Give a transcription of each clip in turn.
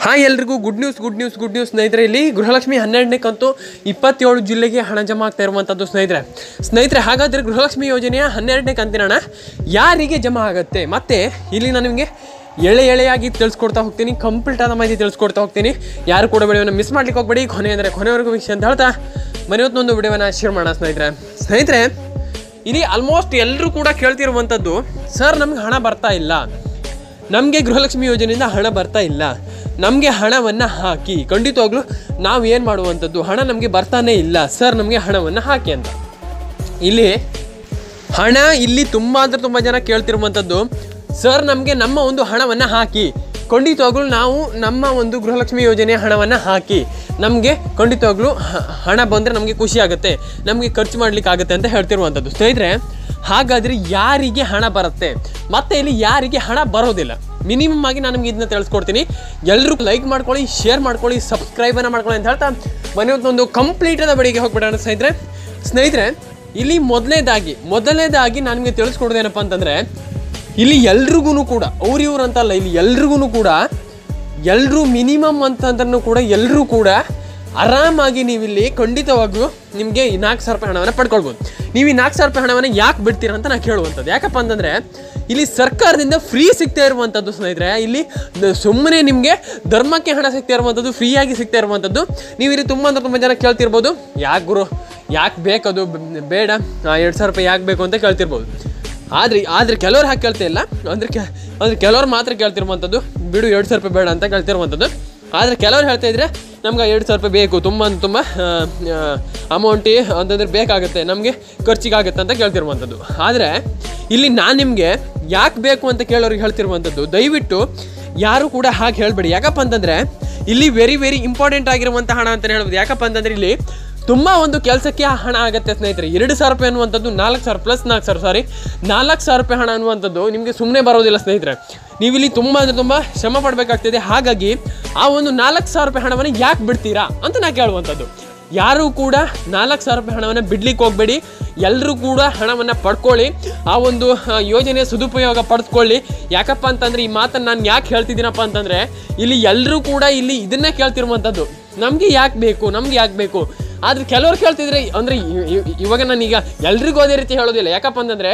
Hi ಎಲ್ರಿಗೂ good news ಸ್ನೇಹಿತರೆ. ಇಲ್ಲಿ ಗೃಹಲಕ್ಷ್ಮಿ 12ನೇ ಕಂತು 27 ಜಿಲ್ಲೆಗೆ ಹಣ ಜಮಾ ಆಗ್ತಾ ಇರುವಂಥದ್ದು ಸ್ನೇಹಿತರೆ. ಹಾಗಾದರೆ ಗೃಹಲಕ್ಷ್ಮಿ ಯೋಜನೆಯ 12ನೇ ಕಂತಿನ ಹಣ ಯಾರಿಗೆ ಜಮಾ ಆಗುತ್ತೆ ಮತ್ತು ಇಲ್ಲಿ ನಾನು ನಿಮಗೆ ಎಳೆಯಾಗಿ ತಿಳಿಸ್ಕೊಡ್ತಾ ಹೋಗ್ತೀನಿ, ಕಂಪ್ಲೀಟ್ ಆದ ಮಾಹಿತಿ ತಿಳಿಸ್ಕೊಡ್ತಾ ಹೋಗ್ತೀನಿ. ಯಾರು ಕೂಡ ವಿಡಿಯೋನ ಮಿಸ್ ಮಾಡ್ಲಿಕ್ಕೆ ಹೋಗ್ಬೇಡಿ, ಕೊನೆವರೆಗೂ ವೀಕ್ಷಣೆ ಅಂತ ಹೇಳ್ತಾ ಮನೆಯವತ್ತೊಂದು ವಿಡಿಯೋನ ಶೇರ್ ಮಾಡೋಣ ಸ್ನೇಹಿತರೆ. ಇಲ್ಲಿ ಆಲ್ಮೋಸ್ಟ್ ಎಲ್ಲರೂ ಕೂಡ ಕೇಳ್ತಿರುವಂಥದ್ದು, ಸರ್ ನಮ್ಗೆ ಹಣ ಬರ್ತಾ ಇಲ್ಲ, ನಮಗೆ ಗೃಹಲಕ್ಷ್ಮಿ ಯೋಜನೆಯಿಂದ ಹಣ ಬರ್ತಾ ಇಲ್ಲ, ನಮಗೆ ಹಣವನ್ನು ಹಾಕಿ. ಖಂಡಿತವಾಗ್ಲೂ ನಾವು ಏನು ಮಾಡುವಂಥದ್ದು, ಹಣ ನಮಗೆ ಬರ್ತಾನೇ ಇಲ್ಲ ಸರ್, ನಮಗೆ ಹಣವನ್ನು ಹಾಕಿ ಅಂತ. ಇಲ್ಲಿ ತುಂಬ ಜನ ಕೇಳ್ತಿರುವಂಥದ್ದು, ಸರ್ ನಮಗೆ ನಮ್ಮ ಒಂದು ಹಣವನ್ನು ಹಾಕಿ, ಖಂಡಿತವಾಗ್ಲೂ ನಾವು ನಮ್ಮ ಒಂದು ಗೃಹಲಕ್ಷ್ಮಿ ಯೋಜನೆಯ ಹಣವನ್ನು ಹಾಕಿ, ನಮಗೆ ಖಂಡಿತವಾಗ್ಲೂ ಹಣ ಬಂದರೆ ನಮಗೆ ಖುಷಿ ಆಗುತ್ತೆ, ನಮಗೆ ಖರ್ಚು ಮಾಡಲಿಕ್ಕಾಗತ್ತೆ ಅಂತ ಹೇಳ್ತಿರುವಂಥದ್ದು ಸ್ನೇಹಿತರೆ. ಹಾಗಾದರೆ ಯಾರಿಗೆ ಹಣ ಬರುತ್ತೆ ಮತ್ತು ಇಲ್ಲಿ ಯಾರಿಗೆ ಹಣ ಬರೋದಿಲ್ಲ, ಮಿನಿಮಮ್ ಆಗಿ ನಾನು ನಿಮಗೆ ಇದನ್ನ ತಿಳಿಸ್ಕೊಡ್ತೀನಿ. ಎಲ್ಲರೂ ಲೈಕ್ ಮಾಡ್ಕೊಳ್ಳಿ, ಶೇರ್ ಮಾಡ್ಕೊಳ್ಳಿ, ಸಬ್ಸ್ಕ್ರೈಬನ್ನು ಮಾಡ್ಕೊಳ್ಳಿ ಅಂತ ಹೇಳ್ತಾ ಮನೆಯೊಂದು ಕಂಪ್ಲೀಟಾದ ಬಡಿಗೆ ಹೋಗ್ಬಿಡೋಣ ಸ್ನೇಹಿತರೆ. ಇಲ್ಲಿ ಮೊದಲನೇದಾಗಿ ನಾನು ನಿಮಗೆ ತಿಳಿಸ್ಕೊಡೋದೇನಪ್ಪ ಅಂತಂದರೆ, ಇಲ್ಲಿ ಎಲ್ರಿಗೂ ಕೂಡ ಅವ್ರಿವ್ರು ಅಂತಲ್ಲ, ಇಲ್ಲಿ ಎಲ್ರಿಗೂ ಕೂಡ ಎಲ್ಲರೂ ಮಿನಿಮಮ್ ಅಂತಂದ್ರೂ ಕೂಡ ಎಲ್ಲರೂ ಕೂಡ ಆರಾಮಾಗಿ ನೀವಿಲ್ಲಿ ಖಂಡಿತವಾಗ್ಲೂ ನಿಮಗೆ 4,000 ರೂಪಾಯಿ ಹಣವನ್ನು ಪಡ್ಕೊಳ್ಬೋದು. ನೀವು ಈ 4,000 ರೂಪಾಯಿ ಹಣವನ್ನು ಯಾಕೆ ಬಿಡ್ತೀರ ಅಂತ ನಾನು ಕೇಳುವಂಥದ್ದು. ಯಾಕಪ್ಪ ಅಂತಂದರೆ ಇಲ್ಲಿ ಸರ್ಕಾರದಿಂದ ಫ್ರೀ ಸಿಗ್ತಾ ಇರುವಂಥದ್ದು ಸ್ನೇಹಿತರೆ. ಇಲ್ಲಿ ಸುಮ್ಮನೆ ನಿಮಗೆ ಧರ್ಮಕ್ಕೆ ಹಣ ಸಿಗ್ತಾ ಇರುವಂಥದ್ದು, ಫ್ರೀಯಾಗಿ ಸಿಗ್ತಾ ಇರುವಂಥದ್ದು. ನೀವು ಇಲ್ಲಿ ತುಂಬ ಜನ ಕೇಳ್ತಿರ್ಬೋದು, ಯಾಕೆ ಬೇಕದು, ಬೇಡ 2,000 ರೂಪಾಯಿ ಯಾಕೆ ಬೇಕು ಅಂತ ಕೇಳ್ತಿರ್ಬೋದು. ಆದರೆ ಕೆಲವ್ರು ಹಾಕಿ ಕೇಳ್ತಾ ಇಲ್ಲ, ಅಂದರೆ ಕೆಲವ್ರು ಮಾತ್ರ ಕೇಳ್ತಿರುವಂಥದ್ದು, ಬಿಡು 2,000 ರೂಪಾಯಿ ಬೇಡ ಅಂತ ಕೇಳ್ತಿರುವಂಥದ್ದು. ಆದರೆ ಕೆಲವ್ರು ಹೇಳ್ತಾ ಇದ್ರೆ ನಮ್ಗೆ 2,000 ರೂಪಾಯಿ ಬೇಕು, ತುಂಬ ಅಮೌಂಟಿ ಅಂತಂದರೆ ಬೇಕಾಗುತ್ತೆ, ನಮಗೆ ಖರ್ಚಿಗಾಗುತ್ತೆ ಅಂತ ಕೇಳ್ತಿರುವಂಥದ್ದು. ಆದರೆ ಇಲ್ಲಿ ನಾನು ನಿಮಗೆ ಯಾಕೆ ಬೇಕು ಅಂತ ಕೇಳೋರಿಗೆ ಹೇಳ್ತಿರುವಂಥದ್ದು, ದಯವಿಟ್ಟು ಯಾರು ಕೂಡ ಹಾಗೆ ಹೇಳಬೇಡಿ. ಯಾಕಪ್ಪ ಅಂತಂದರೆ ಇಲ್ಲಿ ವೆರಿ ಇಂಪಾರ್ಟೆಂಟ್ ಆಗಿರುವಂಥ ಹಣ ಅಂತಲೇ ಹೇಳ್ಬೋದು. ಯಾಕಪ್ಪ ಅಂತಂದರೆ ಇಲ್ಲಿ ತುಂಬ ಒಂದು ಕೆಲಸಕ್ಕೆ ಹಣ ಆಗುತ್ತೆ ಸ್ನೇಹಿತರೆ. 2,000 ರೂಪಾಯಿ ಅನ್ನುವಂಥದ್ದು 4,000 ಪ್ಲಸ್ 4,000 ರೂಪಾಯಿ ಹಣ ಅನ್ನುವಂಥದ್ದು ನಿಮಗೆ ಸುಮ್ಮನೆ ಬರೋದಿಲ್ಲ ಸ್ನೇಹಿತರೆ. ನೀವಿಲ್ಲಿ ತುಂಬ ಶ್ರಮ ಪಡಬೇಕಾಗ್ತದೆ. ಹಾಗಾಗಿ ಆ ಒಂದು 4,000 ರೂಪಾಯಿ ಹಣವನ್ನು ಯಾಕೆ ಬಿಡ್ತೀರಾ ಅಂತ ನಾ ಕೇಳುವಂಥದ್ದು. ಯಾರೂ ಕೂಡ 4,000 ರೂಪಾಯಿ ಹಣವನ್ನು ಬಿಡ್ಲಿಕ್ಕೆ ಹೋಗಬೇಡಿ. ಎಲ್ಲರೂ ಕೂಡ ಹಣವನ್ನು ಪಡ್ಕೊಳ್ಳಿ, ಆ ಒಂದು ಯೋಜನೆಯ ಸದುಪಯೋಗ ಪಡೆದುಕೊಳ್ಳಿ. ಯಾಕಪ್ಪ ಅಂತಂದರೆ ಈ ಮಾತನ್ನು ನಾನು ಯಾಕೆ ಹೇಳ್ತಿದ್ದೀನಪ್ಪ ಅಂತಂದರೆ, ಇಲ್ಲಿ ಎಲ್ಲರೂ ಕೂಡ ಇಲ್ಲಿ ಇದನ್ನೇ ಕೇಳ್ತಿರುವಂಥದ್ದು, ನಮಗೆ ಯಾಕೆ ಬೇಕು. ಆದರೆ ಕೆಲವ್ರು ಕೇಳ್ತಿದ್ರೆ, ಅಂದರೆ ಇವಾಗ ನಾನೀಗ ಎಲ್ರಿಗೂ ಅದೇ ರೀತಿ ಹೇಳೋದಿಲ್ಲ. ಯಾಕಪ್ಪ ಅಂತಂದರೆ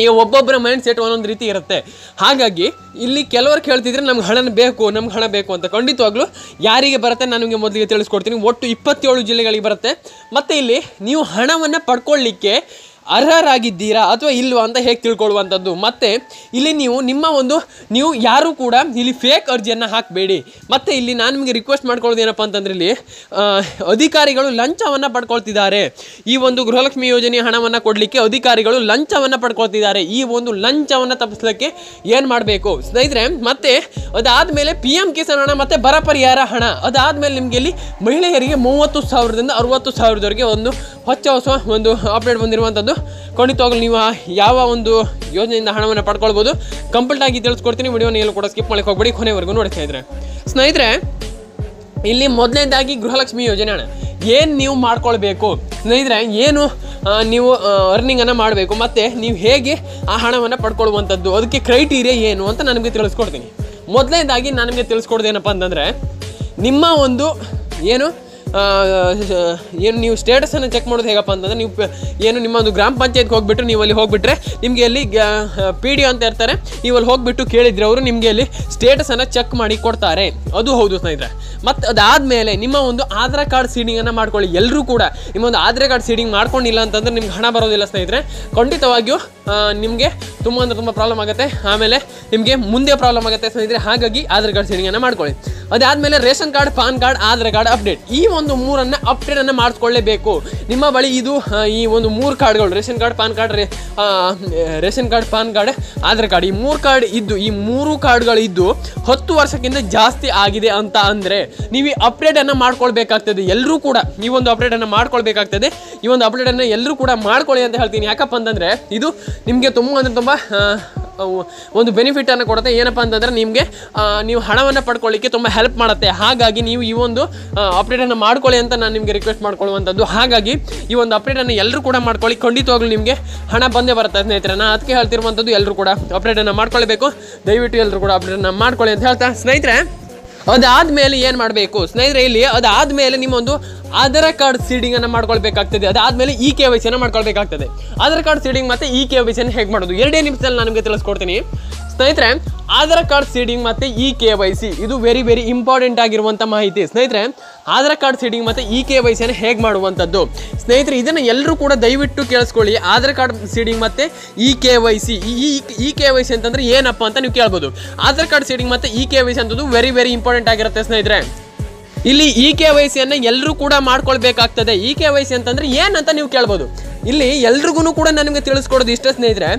ಈಗ ಒಬ್ಬೊಬ್ಬರ ಮೈಂಡ್ ಸೆಟ್ ಒಂದೊಂದು ರೀತಿ ಇರುತ್ತೆ. ಹಾಗಾಗಿ ಇಲ್ಲಿ ಕೆಲವರು ಕೇಳ್ತಿದ್ರೆ ನಮ್ಗೆ ಹಣ ಬೇಕು ಅಂತ. ಖಂಡಿತವಾಗ್ಲೂ ಯಾರಿಗೆ ಬರುತ್ತೆ ನಾನು ನಿಮಗೆ ಮೊದಲಿಗೆ ತಿಳಿಸ್ಕೊಡ್ತೀನಿ. ಒಟ್ಟು 27 ಜಿಲ್ಲೆಗಳಿಗೆ ಬರುತ್ತೆ. ಮತ್ತು ಇಲ್ಲಿ ನೀವು ಹಣವನ್ನು ಪಡ್ಕೊಳ್ಳಿಕ್ಕೆ ಅರ್ಹರಾಗಿದ್ದೀರಾ ಅಥವಾ ಇಲ್ವಾ ಅಂತ ಹೇಗೆ ತಿಳ್ಕೊಳ್ಳುವಂಥದ್ದು. ಮತ್ತು ಇಲ್ಲಿ ನೀವು ಯಾರೂ ಕೂಡ ಇಲ್ಲಿ ಫೇಕ್ ಅರ್ಜಿಯನ್ನು ಹಾಕಬೇಡಿ. ಮತ್ತು ಇಲ್ಲಿ ನಾನು ನಿಮಗೆ ರಿಕ್ವೆಸ್ಟ್ ಮಾಡ್ಕೊಳ್ಳೋದು ಏನಪ್ಪ ಅಂತಂದರೆ, ಇಲ್ಲಿ ಅಧಿಕಾರಿಗಳು ಲಂಚವನ್ನು ಪಡ್ಕೊಳ್ತಿದ್ದಾರೆ. ಈ ಒಂದು ಗೃಹಲಕ್ಷ್ಮಿ ಯೋಜನೆಯ ಹಣವನ್ನು ಕೊಡಲಿಕ್ಕೆ ಅಧಿಕಾರಿಗಳು ಲಂಚವನ್ನು ಪಡ್ಕೊಳ್ತಿದ್ದಾರೆ. ಈ ಒಂದು ಲಂಚವನ್ನು ತಪ್ಪಿಸಲಿಕ್ಕೆ ಏನು ಮಾಡಬೇಕು ಸ್ನೇಹಿತರೆ, ಮತ್ತು ಅದಾದಮೇಲೆ PM ಕಿಸಾನ್ ಹಣ ಮತ್ತು ಬರ ಪರಿಹಾರ ಹಣ, ಅದಾದಮೇಲೆ ನಿಮಗೆ ಇಲ್ಲಿ ಮಹಿಳೆಯರಿಗೆ 30,000ದಿಂದ 60,000ವರೆಗೆ ಒಂದು ಹೊಸ ಒಂದು ಅಪ್ಡೇಟ್ ಬಂದಿರುವಂಥದ್ದು. ಖಂಡಿತವಾಗ್ಲೂ ನೀವು ಯಾವ ಒಂದು ಯೋಜನೆಯಿಂದ ಹಣವನ್ನು ಪಡ್ಕೊಳ್ಬೋದು, ಕಂಪ್ಲೀಟಾಗಿ ತಿಳಿಸ್ಕೊಡ್ತೀನಿ. ವಿಡಿಯೋನ ಎಲ್ಲೂ ಕೂಡ ಸ್ಕಿಪ್ ಮಾಡಲಿಕ್ಕೆ ಹೋಗ್ಬೇಡಿ, ಕೊನೆವರೆಗೂ ನೋಡಿ ಸ್ನೇಹಿತರೆ. ಇಲ್ಲಿ ಮೊದಲನೇದಾಗಿ ಗೃಹಲಕ್ಷ್ಮಿ ಯೋಜನೆ ಹಣ ಏನು ನೀವು ಮಾಡ್ಕೊಳ್ಬೇಕು ಸ್ನೇಹಿತರೆ, ಏನು ನೀವು ಅರ್ನಿಂಗನ್ನು ಮಾಡಬೇಕು ಮತ್ತು ನೀವು ಹೇಗೆ ಆ ಹಣವನ್ನು ಪಡ್ಕೊಳ್ಳುವಂಥದ್ದು, ಅದಕ್ಕೆ ಕ್ರೈಟೀರಿಯಾ ಏನು ಅಂತ ನಾನು ನಿಮಗೆ ತಿಳಿಸ್ಕೊಡ್ತೀನಿ. ಮೊದಲನೇದಾಗಿ ನಾನು ನಿಮಗೆ ತಿಳಿಸ್ಕೊಡೋದು ಏನಪ್ಪ ಅಂತಂದರೆ, ನಿಮ್ಮ ಒಂದು ಏನು ನೀವು ಸ್ಟೇಟಸನ್ನು ಚೆಕ್ ಮಾಡೋದು ಹೇಗಪ್ಪ ಅಂತಂದರೆ, ನೀವು ನಿಮ್ಮ ಒಂದು ಗ್ರಾಮ ಪಂಚಾಯತ್ಗೆ ಹೋಗ್ಬಿಟ್ಟು ನೀವು ಅಲ್ಲಿ ಹೋಗ್ಬಿಟ್ರೆ ನಿಮಗೆ ಅಲ್ಲಿ PD ಅಂತ ಇರ್ತಾರೆ. ನೀವು ಅಲ್ಲಿ ಹೋಗ್ಬಿಟ್ಟು ಕೇಳಿದರೆ ಅವರು ನಿಮಗೆ ಅಲ್ಲಿ ಸ್ಟೇಟಸನ್ನು ಚೆಕ್ ಮಾಡಿ ಕೊಡ್ತಾರೆ. ಅದು ಹೌದು ಸ್ನೇಹಿತರೆ. ಮತ್ತು ಅದಾದಮೇಲೆ ನಿಮ್ಮ ಒಂದು ಆಧಾರ್ ಕಾರ್ಡ್ ಸೀಡಿಂಗನ್ನು ಮಾಡ್ಕೊಳ್ಳಿ. ಎಲ್ಲರೂ ಕೂಡ ನಿಮ್ಮ ಒಂದು ಆಧಾರ್ ಕಾರ್ಡ್ ಸೀಡಿಂಗ್ ಮಾಡ್ಕೊಂಡಿಲ್ಲ ಅಂತಂದರೆ ನಿಮ್ಗೆ ಹಣ ಬರೋದಿಲ್ಲ ಸ್ನೇಹಿತರೆ. ಖಂಡಿತವಾಗಿಯೂ ನಿಮಗೆ ತುಂಬ ಪ್ರಾಬ್ಲಮ್ ಆಗುತ್ತೆ, ಆಮೇಲೆ ನಿಮಗೆ ಮುಂದೆ ಪ್ರಾಬ್ಲಮ್ ಆಗುತ್ತೆ ಸ್ನೇಹಿತರೆ. ಹಾಗಾಗಿ ಆಧಾರ್ ಕಾರ್ಡ್ ಸೀಡಿಂಗನ್ನು ಮಾಡ್ಕೊಳ್ಳಿ. ಅದಾದಮೇಲೆ ration card, PAN card, Aadhaar card update, ಈ ಒಂದು ಮೂರನ್ನು ಅಪ್ಡೇಟನ್ನು ಮಾಡಿಸ್ಕೊಳ್ಳೇಬೇಕು. ನಿಮ್ಮ ಬಳಿ ಈ ಒಂದು 3 ಕಾರ್ಡ್ಗಳು, ration card, PAN card, Aadhaar card, ಈ 3 ಕಾರ್ಡ್ ಇದ್ದು, ಈ 3 ಕಾರ್ಡ್ಗಳು ಇದ್ದು 10 ವರ್ಷಕ್ಕಿಂತ ಜಾಸ್ತಿ ಆಗಿದೆ ಅಂತ ಅಂದರೆ ನೀವು ಈ ಅಪ್ಡೇಟನ್ನು ಮಾಡ್ಕೊಳ್ಬೇಕಾಗ್ತದೆ. ಎಲ್ಲರೂ ಕೂಡ ಈ ಒಂದು ಅಪ್ಡೇಟನ್ನು ಮಾಡ್ಕೊಳ್ಬೇಕಾಗ್ತದೆ. ಈ ಒಂದು ಅಪ್ಡೇಟನ್ನು ಎಲ್ಲರೂ ಕೂಡ ಮಾಡ್ಕೊಳ್ಳಿ ಅಂತ ಹೇಳ್ತೀನಿ. ಯಾಕಪ್ಪ ಅಂತಂದರೆ ಇದು ನಿಮಗೆ ತುಂಬ ಒಂದು ಬೆನಿಫಿಟನ್ನು ಕೊಡುತ್ತೆ. ಏನಪ್ಪ ಅಂತಂದರೆ ನಿಮಗೆ ನೀವು ಹಣವನ್ನು ಪಡ್ಕೊಳ್ಳಿಕ್ಕೆ ತುಂಬ ಹೆಲ್ಪ್ ಮಾಡುತ್ತೆ. ಹಾಗಾಗಿ ನೀವು ಈ ಒಂದು ಅಪ್ಡೇಟನ್ನು ಮಾಡ್ಕೊಳ್ಳಿ ಅಂತ ನಾನು ನಿಮಗೆ ರಿಕ್ವೆಸ್ಟ್ ಮಾಡ್ಕೊಳ್ಳುವಂಥದ್ದು. ಹಾಗಾಗಿ ಈ ಒಂದು ಅಪ್ಡೇಟನ್ನು ಎಲ್ಲರೂ ಕೂಡ ಮಾಡ್ಕೊಳ್ಳಿ. ಖಂಡಿತವಾಗ್ಲೂ ನಿಮಗೆ ಹಣ ಬಂದೇ ಬರುತ್ತೆ ಸ್ನೇಹಿತರೆ. ನಾನು ಅದಕ್ಕೆ ಹೇಳ್ತಿರುವಂಥದ್ದು, ಎಲ್ಲರೂ ಕೂಡ ಅಪ್ಡೇಟನ್ನು ಮಾಡ್ಕೊಳ್ಬೇಕು. ದಯವಿಟ್ಟು ಎಲ್ಲರೂ ಕೂಡ ಅಪ್ಡೇಟನ್ನು ಮಾಡ್ಕೊಳ್ಳಿ ಅಂತ ಹೇಳ್ತಾ ಸ್ನೇಹಿತರೆ, ಅದಾದ್ಮೇಲೆ ಏನು ಮಾಡಬೇಕು ಸ್ನೇಹಿತರೆ, ಇಲ್ಲಿ ಅದಾದ್ಮೇಲೆ ನಿಮ್ಮೊಂದು ಆಧಾರ್ ಕಾರ್ಡ್ ಸೀಡಿಂಗನ್ನು ಮಾಡ್ಕೊಳ್ಬೇಕಾಗ್ತದೆ. ಅದಾದ್ಮೇಲೆ KYC ಅನ್ನು ಮಾಡ್ಕೊಳ್ಬೇಕಾಗ್ತದೆ. ಆಧಾರ್ ಕಾರ್ಡ್ ಸೀಡಿಂಗ್ ಮತ್ತು KYC ಅನ್ನು ಹೇಗೆ ಮಾಡೋದು 2 ನಿಮಿಷದಲ್ಲಿ ನಾನು ನಿಮಗೆ ತಿಳಿಸ್ಕೊಡ್ತೀನಿ ಸ್ನೇಹಿತರೆ. ಆಧಾರ್ ಕಾರ್ಡ್ ಸೀಡಿಂಗ್ ಮತ್ತು KYC ಇದು ವೆರಿ ಇಂಪಾರ್ಟೆಂಟ್ ಆಗಿರುವಂಥ ಮಾಹಿತಿ ಸ್ನೇಹಿತರೆ. ಆಧಾರ್ ಕಾರ್ಡ್ ಸೀಡಿಂಗ್ ಮತ್ತು KYC ಅನ್ನು ಹೇಗೆ ಮಾಡುವಂಥದ್ದು ಸ್ನೇಹಿತರೆ, ಇದನ್ನು ಎಲ್ಲರೂ ಕೂಡ ದಯವಿಟ್ಟು ಕೇಳಿಸ್ಕೊಳ್ಳಿ. ಆಧಾರ್ ಕಾರ್ಡ್ ಸೀಡಿಂಗ್ ಮತ್ತು KYC KYC ಅಂತಂದರೆ ಏನಪ್ಪ ಅಂತ ನೀವು ಕೇಳ್ಬೋದು. ಆಧಾರ್ ಕಾರ್ಡ್ ಸೀಡಿಂಗ್ ಮತ್ತು KYC ಅಂತದ್ದು ವೆರಿ ಇಂಪಾರ್ಟೆಂಟ್ ಆಗಿರುತ್ತೆ ಸ್ನೇಹಿತರೆ. ಇಲ್ಲಿ KYC ಅನ್ನು ಎಲ್ಲರೂ ಕೂಡ ಮಾಡ್ಕೊಳ್ಬೇಕಾಗ್ತದೆ. KYC ಅಂತಂದ್ರೆ ಏನಂತ ನೀವು ಕೇಳ್ಬೋದು. ಇಲ್ಲಿ ಎಲ್ರಿಗೂ ಕೂಡ ನಾನು ನಿಮಗೆ ತಿಳಿಸ್ಕೊಡೋದು ಇಷ್ಟ ಸ್ನೇಹಿತರೆ.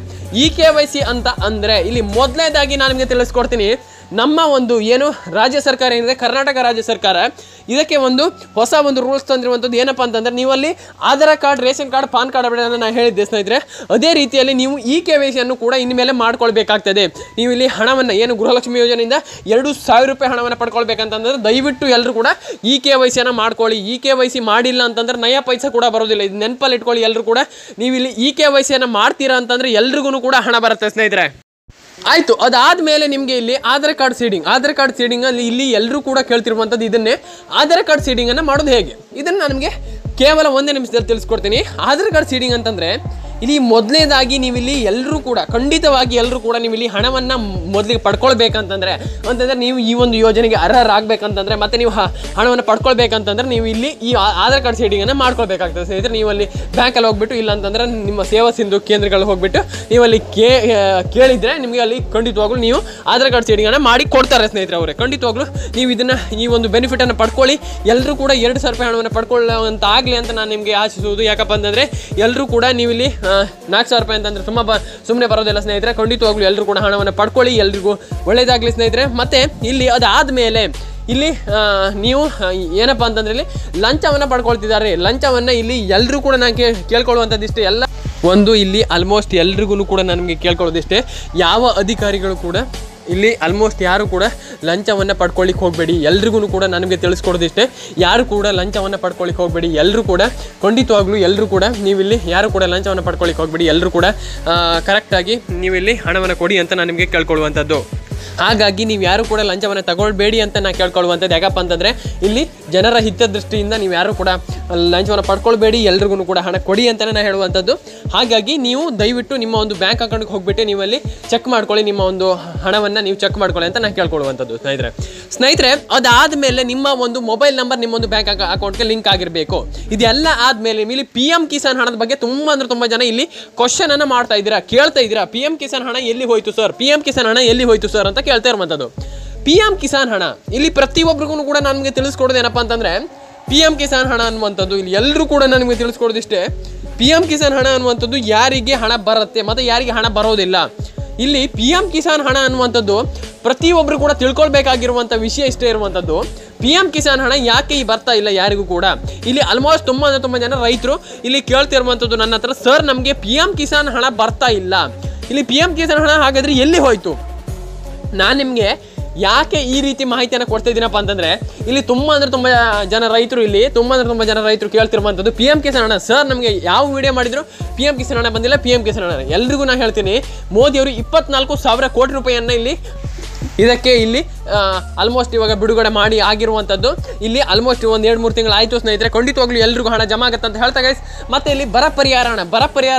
KYC ಅಂತ ಅಂದರೆ ಇಲ್ಲಿ ಮೊದಲನೇದಾಗಿ ನಾನು ನಿಮಗೆ ತಿಳಿಸ್ಕೊಡ್ತೀನಿ. ನಮ್ಮ ಒಂದು ಏನು ರಾಜ್ಯ ಸರ್ಕಾರ ಏನಿದೆ, ಕರ್ನಾಟಕ ರಾಜ್ಯ ಸರ್ಕಾರ ಇದಕ್ಕೆ ಹೊಸ ರೂಲ್ಸ್ ತಂದಿರುವಂಥದ್ದು ಏನಪ್ಪ ಅಂತಂದರೆ, ನೀವಲ್ಲಿ Aadhaar card, ration card, PAN card update ನಾನು ಹೇಳಿದ್ದೆ ಸ್ನೇಹಿತರೆ. ಅದೇ ರೀತಿಯಲ್ಲಿ ನೀವು KYC ಅನ್ನು ಕೂಡ ಇನ್ಮೇಲೆ ಮಾಡ್ಕೊಳ್ಬೇಕಾಗ್ತದೆ. ನೀವು ಇಲ್ಲಿ ಹಣವನ್ನು ಏನು ಗೃಹಲಕ್ಷ್ಮಿ ಯೋಜನೆಯಿಂದ 2,000 ರೂಪಾಯಿ ಹಣವನ್ನು ಪಡ್ಕೊಳ್ಬೇಕಂತಂದ್ರೆ ದಯವಿಟ್ಟು ಎಲ್ಲರೂ ಕೂಡ KYC ಅನ್ನು ಮಾಡ್ಕೊಳ್ಳಿ. KYC ಮಾಡಿಲ್ಲ ಅಂತಂದ್ರೆ ನಯ ಪೈಸೆ ಕೂಡ ಬರೋದಿಲ್ಲ. ಇದು ನೆನಪಲ್ಲಿ ಇಟ್ಕೊಳ್ಳಿ ಎಲ್ಲರೂ ಕೂಡ. ನೀವು ಇಲ್ಲಿ KYC ಅನ್ನು ಮಾಡ್ತೀರಾ ಅಂತಂದ್ರೆ ಎಲ್ರಿಗೂ ಕೂಡ ಹಣ ಬರುತ್ತೆ ಸ್ನೇಹಿತರೆ. ಆಯಿತು, ಅದಾದಮೇಲೆ ನಿಮಗೆ ಇಲ್ಲಿ ಆಧಾರ್ ಕಾರ್ಡ್ ಸೀಡಿಂಗಲ್ಲಿ ಇಲ್ಲಿ ಎಲ್ಲರೂ ಕೂಡ ಕೇಳ್ತಿರುವಂಥದ್ದು ಇದನ್ನೇ. ಆಧಾರ್ ಕಾರ್ಡ್ ಸೀಡಿಂಗನ್ನು ಮಾಡೋದು ಹೇಗೆ ಇದನ್ನು ನಾನು ನಿಮಗೆ ಕೇವಲ 1 ನಿಮಿಷದಲ್ಲಿ ತಿಳಿಸ್ಕೊಡ್ತೀನಿ. ಆಧಾರ್ ಕಾರ್ಡ್ ಸೀಡಿಂಗ್ ಅಂತಂದರೆ ಇಲ್ಲಿ ಮೊದಲನೇದಾಗಿ ನೀವಿಲ್ಲಿ ಎಲ್ಲರೂ ಕೂಡ ಖಂಡಿತವಾಗಿ ಎಲ್ಲರೂ ಕೂಡ ನೀವು ಇಲ್ಲಿ ಹಣವನ್ನು ಮೊದಲಿಗೆ ಪಡ್ಕೊಳ್ಬೇಕಂತಂದರೆ ನೀವು ಈ ಒಂದು ಯೋಜನೆಗೆ ಅರ್ಹರಾಗಬೇಕಂತಂದರೆ ಮತ್ತು ನೀವು ಹಣವನ್ನು ಪಡ್ಕೊಳ್ಬೇಕಂತಂದ್ರೆ ನೀವು ಇಲ್ಲಿ ಈ ಆಧಾರ್ ಕಾರ್ಡ್ ಸೀಡಿಂಗನ್ನು ಮಾಡ್ಕೊಳ್ಬೇಕಾಗ್ತದೆ ಸ್ನೇಹಿತರೆ. ನೀವು ಅಲ್ಲಿ ಬ್ಯಾಂಕಲ್ಲಿ ಹೋಗ್ಬಿಟ್ಟು ಇಲ್ಲ ಅಂತಂದರೆ ನಿಮ್ಮ ಸೇವಾ ಸಿಂಧು ಕೇಂದ್ರಗಳಿಗೆ ಹೋಗ್ಬಿಟ್ಟು ನೀವು ಅಲ್ಲಿ ಕೇಳಿದರೆ ನಿಮಗೆ ಅಲ್ಲಿ ಖಂಡಿತವಾಗ್ಲೂ ನೀವು ಆಧಾರ್ ಕಾರ್ಡ್ ಸೀಡಿಂಗನ್ನು ಮಾಡಿ ಕೊಡ್ತಾರೆ ಸ್ನೇಹಿತರೆ. ಅವರೇ ಖಂಡಿತವಾಗ್ಲೂ ನೀವು ಇದನ್ನು ಈ ಒಂದು ಬೆನಿಫಿಟನ್ನು ಪಡ್ಕೊಳ್ಳಿ. ಎಲ್ಲರೂ ಕೂಡ 2,000 ರೂಪಾಯಿ ಹಣವನ್ನು ಪಡ್ಕೊಳ್ಳುವಂತ ಆಗಲಿ ಅಂತ ನಾನು ನಿಮಗೆ ಆಶಿಸುವುದು. ಯಾಕಪ್ಪ ಅಂತಂದರೆ ಎಲ್ಲರೂ ಕೂಡ ನೀವು ಇಲ್ಲಿ 4,000 ರೂಪಾಯಿ ಅಂತಂದರೆ ಸುಮ್ಮನೆ ಬರೋದಿಲ್ಲ ಸ್ನೇಹಿತರೆ. ಖಂಡಿತವಾಗ್ಲೂ ಎಲ್ಲರೂ ಕೂಡ ಹಣವನ್ನು ಪಡ್ಕೊಳ್ಳಿ. ಎಲ್ರಿಗೂ ಒಳ್ಳೇದಾಗಲಿ ಸ್ನೇಹಿತರೆ. ಮತ್ತು ಇಲ್ಲಿ ಅದಾದಮೇಲೆ ಇಲ್ಲಿ ನೀವು ಏನಪ್ಪ ಅಂತಂದರೆ ಇಲ್ಲಿ ಲಂಚವನ್ನು ಪಡ್ಕೊಳ್ತಿದ್ದಾರೆ. ಲಂಚವನ್ನು ಇಲ್ಲಿ ಎಲ್ಲರೂ ಕೂಡ ನಾನು ಕೇಳ್ಕೊಳ್ಳುವಂಥದ್ದಿಷ್ಟೇ. ಎಲ್ಲ ಇಲ್ಲಿ ಆಲ್ಮೋಸ್ಟ್ ಎಲ್ರಿಗೂ ಕೂಡ ನನಗೆ ಕೇಳ್ಕೊಳ್ಳೋದಿಷ್ಟೇ, ಯಾವ ಅಧಿಕಾರಿಗಳು ಕೂಡ ಇಲ್ಲಿ ಆಲ್ಮೋಸ್ಟ್ ಯಾರು ಕೂಡ ಲಂಚವನ್ನು ಪಡ್ಕೊಳ್ಳಿಕ್ಕೆ ಹೋಗಬೇಡಿ. ಎಲ್ರಿಗೂ ಕೂಡ ನನಗೆ ತಿಳಿಸ್ಕೊಡೋದಿಷ್ಟೇ, ಯಾರು ಕೂಡ ಲಂಚವನ್ನು ಪಡ್ಕೊಳ್ಳಿಕ್ಕೆ ಹೋಗಬೇಡಿ. ಎಲ್ಲರೂ ಕೂಡ ಖಂಡಿತವಾಗ್ಲೂ ಎಲ್ಲರೂ ಕೂಡ ನೀವಿಲ್ಲಿ ಯಾರು ಕೂಡ ಲಂಚವನ್ನು ಪಡ್ಕೊಳ್ಳಿಕ್ಕೆ ಹೋಗಬೇಡಿ. ಎಲ್ಲರೂ ಕೂಡ ಕರೆಕ್ಟಾಗಿ ನೀವಿಲ್ಲಿ ಹಣವನ್ನು ಕೊಡಿ ಅಂತ ನಾನು ನಿಮಗೆ ಕೇಳ್ಕೊಳ್ಳುವಂಥದ್ದು. ಹಾಗಾಗಿ ನೀವು ಯಾರು ಕೂಡ ಲಂಚವನ್ನು ತಗೊಳ್ಬೇಡಿ ಅಂತ ನಾನು ಕೇಳ್ಕೊಳ್ಳುವಂಥದ್ದು. ಯಾಕಪ್ಪ ಅಂತಂದರೆ ಇಲ್ಲಿ ಜನರ ಹಿತದೃಷ್ಟಿಯಿಂದ ನೀವು ಯಾರು ಕೂಡ ಲಂಚವನ್ನು ಪಡ್ಕೊಳ್ಬೇಡಿ, ಎಲ್ರಿಗೂ ಕೂಡ ಹಣ ಕೊಡಿ ಅಂತಲೇ ನಾನು ಹೇಳುವಂಥದ್ದು. ಹಾಗಾಗಿ ನೀವು ದಯವಿಟ್ಟು ನಿಮ್ಮ ಒಂದು ಬ್ಯಾಂಕ್ ಅಕೌಂಟ್ಗೆ ಹೋಗ್ಬಿಟ್ಟು ನೀವಲ್ಲಿ ಚೆಕ್ ಮಾಡ್ಕೊಳ್ಳಿ, ನಿಮ್ಮ ಒಂದು ಹಣವನ್ನು ನೀವು ಚೆಕ್ ಮಾಡ್ಕೊಳ್ಳಿ ಅಂತ ನಾನು ಕೇಳ್ಕೊಳ್ಳುವಂಥದ್ದು ಸ್ನೇಹಿತರೆ. ಅದಾದಮೇಲೆ ನಿಮ್ಮ ಒಂದು ಮೊಬೈಲ್ ನಂಬರ್ ನಿಮ್ಮೊಂದು ಬ್ಯಾಂಕ್ ಅಕೌಂಟ್ಗೆ ಲಿಂಕ್ ಆಗಿರಬೇಕು. ಇದೆಲ್ಲ ಆದಮೇಲೆ ಇಲ್ಲಿ PM ಕಿಸಾನ್ ಹಣದ ಬಗ್ಗೆ ತುಂಬ ಜನ ಇಲ್ಲಿ ಕ್ವಶನನ್ನು ಮಾಡ್ತಾ ಇದ್ದೀರಾ, ಕೇಳ್ತಾ ಇದ್ದೀರಾ. PM ಕಿಸಾನ್ ಹಣ ಎಲ್ಲಿ ಹೋಯಿತು ಸರ್, PM ಕಿಸಾನ್ ಹಣ ಎಲ್ಲಿ ಹೋಯಿತು ಸರ್ ಅಂತ ಕೇಳ್ತಾ ಇರುವಂಥದ್ದು. PM ಕಿಸಾನ್ ಹಣ ಇಲ್ಲಿ ಪ್ರತಿಯೊಬ್ಬರಿಗೂ ಕೂಡ ನನಗೆ ತಿಳಿಸ್ಕೊಡೋದು ಏನಪ್ಪ ಅಂತಂದರೆ, PM ಕಿಸಾನ್ ಹಣ ಅನ್ನುವಂಥದ್ದು ಇಲ್ಲಿ ಎಲ್ಲರೂ ಕೂಡ ನನಗೆ ತಿಳಿಸ್ಕೊಡೋದಿಷ್ಟೇ. PM ಕಿಸಾನ್ ಹಣ ಅನ್ನುವಂಥದ್ದು ಯಾರಿಗೆ ಹಣ ಬರುತ್ತೆ ಮತ್ತು ಯಾರಿಗೆ ಹಣ ಬರೋದಿಲ್ಲ. ಇಲ್ಲಿ PM ಕಿಸಾನ್ ಹಣ ಅನ್ನುವಂಥದ್ದು ಪ್ರತಿಯೊಬ್ಬರು ಕೂಡ ತಿಳ್ಕೊಳ್ಬೇಕಾಗಿರುವಂಥ ವಿಷಯ ಇಷ್ಟೇ ಇರುವಂಥದ್ದು. PM ಕಿಸಾನ್ ಹಣ ಯಾಕೆ ಬರ್ತಾ ಇಲ್ಲ ಯಾರಿಗೂ ಕೂಡ. ಇಲ್ಲಿ ಆಲ್ಮೋಸ್ಟ್ ತುಂಬ ಜನ ರೈತರು ಇಲ್ಲಿ ಕೇಳ್ತಿರುವಂಥದ್ದು ನನ್ನ ಹತ್ರ, ಸರ್ ನಮಗೆ PM ಕಿಸಾನ್ ಹಣ ಬರ್ತಾ ಇಲ್ಲ. ಇಲ್ಲಿ PM ಕಿಸಾನ್ ಹಣ ಹಾಗಾದರೆ ಎಲ್ಲಿ ಹೋಯಿತು? ನಾನು ನಿಮಗೆ ಯಾಕೆ ಈ ರೀತಿ ಮಾಹಿತಿಯನ್ನು ಕೊಡ್ತಾ ಇದ್ದೀನಪ್ಪ ಅಂತಂದರೆ, ಇಲ್ಲಿ ತುಂಬ ಜನ ರೈತರು ಇಲ್ಲಿ ತುಂಬ ಜನ ರೈತರು ಕೇಳ್ತಿರುವಂಥದ್ದು PM ಕಿಸಾನ್ ಹಣ ಸರ್ ನಮಗೆ ಯಾವ ವಿಡಿಯೋ ಮಾಡಿದ್ರು PM ಕಿಸಾನ್ ಹಣ ಬಂದಿಲ್ಲ, PM ಕಿಸಾನ್ ಹಣ. ಎಲ್ರಿಗೂ ನಾನು ಹೇಳ್ತೀನಿ, ಮೋದಿಯವರು 24,000 ಕೋಟಿ ರೂಪಾಯಿಯನ್ನು ಇಲ್ಲಿ ಇದಕ್ಕೆ ಇಲ್ಲಿ ಆಲ್ಮೋಸ್ಟ್ ಇವಾಗ ಬಿಡುಗಡೆ ಮಾಡಿ ಆಗಿರುವಂಥದ್ದು. ಇಲ್ಲಿ ಆಲ್ಮೋಸ್ಟ್ 1-2-3 ತಿಂಗಳು ಆಯಿತು ಸ್ನೇಹಿತರೆ. ಖಂಡಿತವಾಗ್ಲೂ ಎಲ್ರಿಗೂ ಹಣ ಜಮಾ ಆಗುತ್ತೆ ಅಂತ ಹೇಳ್ತಾ ಗೈಸ್. ಮತ್ತು ಇಲ್ಲಿ ಬರ ಪರಿಹಾರ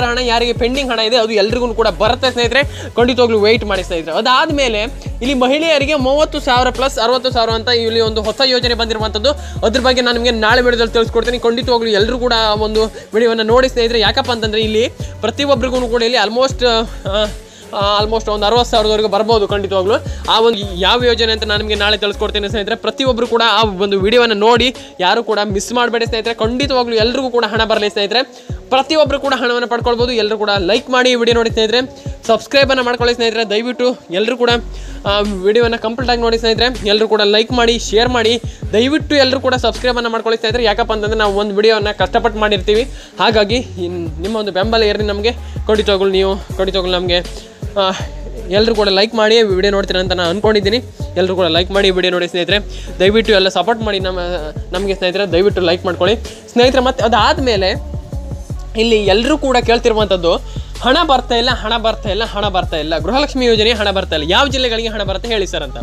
ಹಣ ಯಾರಿಗೆ ಪೆಂಡಿಂಗ್ ಹಣ ಇದೆ ಅದು ಎಲ್ರಿಗೂ ಕೂಡ ಬರುತ್ತೆ ಸ್ನೇಹಿತರೆ. ಖಂಡಿತವಾಗ್ಲೂ ವೆಯ್ಟ್ ಮಾಡಿ ಸ್ನೇಹಿತರೆ. ಅದಾದಮೇಲೆ ಇಲ್ಲಿ ಮಹಿಳೆಯರಿಗೆ 30,000 ಪ್ಲಸ್ 60,000 ಅಂತ ಇಲ್ಲಿ ಒಂದು ಹೊಸ ಯೋಜನೆ ಬಂದಿರುವಂಥದ್ದು. ಅದ್ರ ಬಗ್ಗೆ ನಾನು ನಿಮಗೆ ನಾಳೆ ವಿಡಿಯೋದಲ್ಲಿ ತಿಳಿಸ್ಕೊಡ್ತೀನಿ. ಖಂಡಿತವಾಗ್ಲೂ ಎಲ್ಲರೂ ಕೂಡ ಒಂದು ವಿಡಿಯೋವನ್ನು ನೋಡಿ ಸ್ನೇಹಿತರೆ. ಯಾಕಪ್ಪ ಅಂತಂದರೆ ಇಲ್ಲಿ ಪ್ರತಿಯೊಬ್ಬರಿಗೂ ಕೂಡ ಇಲ್ಲಿ ಆಲ್ಮೋಸ್ಟ್ ಒಂದು 60,000ವರೆಗೂ ಬರ್ಬೋದು ಖಂಡಿತವಾಗ್ಲೂ. ಆ ಒಂದು ಯಾವ ಯೋಜನೆ ಅಂತ ನಾನು ನಿಮಗೆ ನಾಳೆ ತಿಳಿಸ್ಕೊಡ್ತೀನಿ ಸ್ನೇಹಿತರೆ. ಪ್ರತಿಯೊಬ್ಬರು ಕೂಡ ಆ ಒಂದು ವಿಡಿಯೋವನ್ನು ನೋಡಿ ಯಾರು ಕೂಡ ಮಿಸ್ ಮಾಡಬೇಡಿ ಸ್ನೇಹಿತರೆ. ಖಂಡಿತವಾಗ್ಲೂ ಎಲ್ರಿಗೂ ಕೂಡ ಹಣ ಬರಲಿ ಸ್ನೇಹಿತರೆ. ಪ್ರತಿಯೊಬ್ಬರು ಕೂಡ ಹಣವನ್ನು ಪಡ್ಕೊಳ್ಬೋದು. ಎಲ್ಲರೂ ಕೂಡ ಲೈಕ್ ಮಾಡಿ ವಿಡಿಯೋ ನೋಡಿ ಸ್ನೇಹಿತರೆ. ಸಬ್ಸ್ಕ್ರೈಬನ್ನು ಮಾಡ್ಕೊಳ್ಳಿ ಸ್ನೇಹಿತರೆ. ದಯವಿಟ್ಟು ಎಲ್ಲರೂ ಕೂಡ ವಿಡಿಯೋವನ್ನು ಕಂಪ್ಲೀಟಾಗಿ ನೋಡಿ ಸ್ನೇಹಿತರೆ. ಎಲ್ಲರೂ ಕೂಡ ಲೈಕ್ ಮಾಡಿ, ಶೇರ್ ಮಾಡಿ. ದಯವಿಟ್ಟು ಎಲ್ಲರೂ ಕೂಡ ಸಬ್ಸ್ಕ್ರೈಬನ್ನು ಮಾಡ್ಕೊಳ್ಳಿ ಸ್ನೇಹಿತರೆ. ಯಾಕಪ್ಪ ಅಂತಂದರೆ ನಾವು ಒಂದು ವಿಡಿಯೋವನ್ನು ಕಷ್ಟಪಟ್ಟು ಮಾಡಿರ್ತೀವಿ. ಹಾಗಾಗಿ ನಿಮ್ಮ ಒಂದು ಬೆಂಬಲ ಇರಲಿ ನಮಗೆ. ಖಂಡಿತವಾಗ್ಲೂ ನಮಗೆ ಎಲ್ಲರೂ ಕೂಡ ಲೈಕ್ ಮಾಡಿ ವಿಡಿಯೋ ನೋಡ್ತೀರ ಅಂತ ನಾನು ಅಂದ್ಕೊಂಡಿದ್ದೀನಿ. ಎಲ್ಲರೂ ಕೂಡ ಲೈಕ್ ಮಾಡಿ ವಿಡಿಯೋ ನೋಡಿ ಸ್ನೇಹಿತರೆ. ದಯವಿಟ್ಟು ಎಲ್ಲ ಸಪೋರ್ಟ್ ಮಾಡಿ ನಮಗೆ ಸ್ನೇಹಿತರೆ. ದಯವಿಟ್ಟು ಲೈಕ್ ಮಾಡ್ಕೊಳ್ಳಿ ಸ್ನೇಹಿತರೆ. ಮತ್ತು ಅದಾದಮೇಲೆ ಇಲ್ಲಿ ಎಲ್ಲರೂ ಕೂಡ ಕೇಳ್ತಿರುವಂಥದ್ದು, ಹಣ ಬರ್ತಾ ಇಲ್ಲ. ಗೃಹಲಕ್ಷ್ಮಿ ಯೋಜನೆ ಹಣ ಬರ್ತಾ ಇಲ್ಲ. ಯಾವ ಜಿಲ್ಲೆಗಳಿಗೆ ಹಣ ಬರುತ್ತೆ ಹೇಳಿ ಸರ್ ಅಂತ.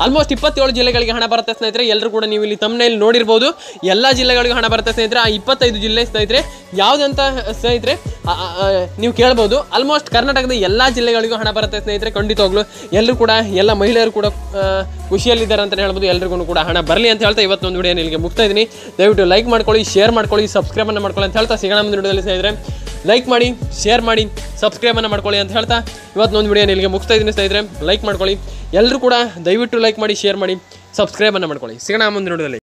ಆಲ್ಮೋಸ್ಟ್ 27 ಜಿಲ್ಲೆಗಳಿಗೆ ಹಣ ಬರುತ್ತೆ ಸ್ನೇಹಿತರೆ. ಎಲ್ಲರೂ ಕೂಡ ನೀವು ಇಲ್ಲಿ ತಮ್ಮನೇಲಿ ನೋಡಿರ್ಬೋದು, ಎಲ್ಲ ಜಿಲ್ಲೆಗಳಿಗೂ ಹಣ ಬರುತ್ತೆ ಸ್ನೇಹಿತರೆ. ಆ 25 ಜಿಲ್ಲೆ ಸ್ನೇಹಿತರೆ ಯಾವುದಂತ ಸ್ನೇಹಿತರೆ ನೀವು ಕೇಳ್ಬೋದು. ಆಲ್ಮೋಸ್ಟ್ ಕರ್ನಾಟಕದ ಎಲ್ಲ ಜಿಲ್ಲೆಗಳಿಗೂ ಹಣ ಬರುತ್ತೆ ಸ್ನೇಹಿತರೆ. ಖಂಡಿತವಾಗ್ಲೂ ಎಲ್ಲರೂ ಕೂಡ, ಎಲ್ಲ ಮಹಿಳೆಯರು ಕೂಡ ಖುಷಿಯಲ್ಲಿದ್ದಾರೆ ಅಂತಲೇ ಹೇಳ್ಬೋದು. ಎಲ್ರಿಗೂ ಕೂಡ ಹಣ ಬರಲಿ ಅಂತ ಹೇಳ್ತಾ ಇವತ್ತೊಂದು ವಿಡಿಯೋ ಇಲ್ಲಿಗೆ ಮುಗ್ತಾ ಇದ್ದೀನಿ. ದಯವಿಟ್ಟು ಲೈಕ್ ಮಾಡ್ಕೊಳ್ಳಿ, ಶೇರ್ ಮಾಡ್ಕೊಳ್ಳಿ, ಸಬ್ಸ್ಕ್ರೈಬನ್ನು ಮಾಡ್ಕೊಳ್ಳಿ ಅಂತ ಹೇಳ್ತಾ ಸಿಗೋಣ ಮುಂದಿನ ವಿಡಿಯೋದಲ್ಲಿ ಸ್ನೇಹಿತರೆ. ಲೈಕ್ ಮಾಡಿ, ಶೇರ್ ಮಾಡಿ, ಸಬ್ಸ್ಕ್ರೈಬನ್ನು ಮಾಡ್ಕೊಳ್ಳಿ ಅಂತ ಹೇಳ್ತಾ ಇವತ್ತೊಂದು ವಿಡಿಯೋ ಇಲ್ಲಿಗೆ ಮುಗ್ತಾ ಇದ್ದೀನಿ ಸ್ನೇಹಿತರೆ. ಲೈಕ್ ಮಾಡ್ಕೊಳ್ಳಿ, ಎಲ್ಲರೂ ಕೂಡ ದಯವಿಟ್ಟು ಲೈಕ್ ಮಾಡಿ, ಶೇರ್ ಮಾಡಿ, ಸಬ್ಸ್ಕ್ರೈಬನ್ನು ಮಾಡ್ಕೊಳ್ಳಿ. ಸಿಗೋಣ ಮುಂದಿನ ವಿಡಿಯೋದಲ್ಲಿ.